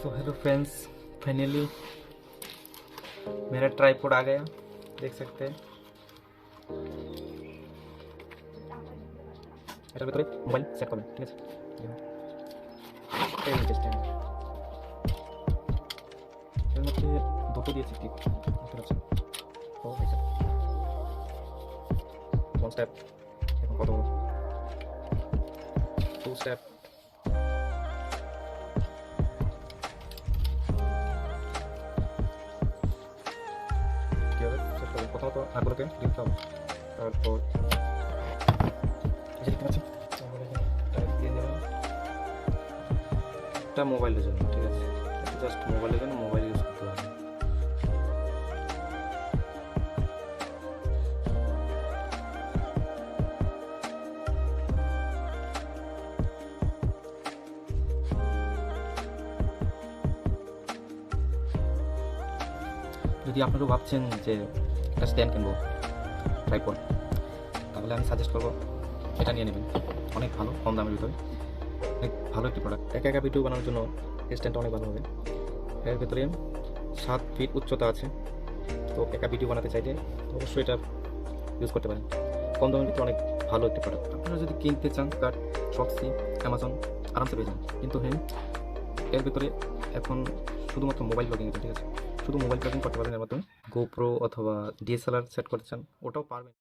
तो hello friends, finally मेरा tripod आ गया, देख सकते हैं। এটার ভিতরে মোবাইল সেট করবেন, ঠিক আছে। এই নিচে স্ট্যান্ড, এর মধ্যে দুটো দিয়েছি টিপ, বুঝতে পারছেন। ও হয়েছে ওয়ান স্টেপ, এখন কত বড়, টু স্টেপ, কীভাবে সেট করবেন। প্রথমত আগগুলোকে দিতে হবে, তারপর এই যে দেখতে পাচ্ছেন টাইপ দিয়ে দেবেন। এটা মোবাইলের জন্য, ঠিক আছে, জাস্ট মোবাইলের জন্য, মোবাইল ইউজ করতে হবে। যদি আপনারাও ভাবছেন যে একটা স্ট্যান্ড কিনবো ট্রাইপড, তাহলে আমি সাজেস্ট করবো এটা নিয়ে নেবেন। অনেক ভালো, কম দামের ভিতরে অনেক ভালো একটি প্রোডাক্ট। একা একা ভিডিও বানানোর জন্য এই স্ট্যান্ডটা অনেক ভালো হবে। এর ভেতরে 7 ফিট উচ্চতা আছে, তো একা ভিডিও বানাতে চাইলে অবশ্যই এটা ইউজ করতে পারেন। কম দামের ভিতরে অনেক ভালো একটি প্রোডাক্ট। আপনারা যদি কিনতে চান তার শপসি, অ্যামাজন আরামসে পেয়ে যান। কিন্তু হ্যাঁ, এর ভেতরে এখন শুধুমাত্র মোবাইল ব্লগিং আছে, ঠিক আছে, শুধু মোবাইল ব্লগিং করতে পারেন। এর মাধ্যমে গোপ্রো অথবা ডিএসএলআর সেট করতে চান, ওটাও পারবেন।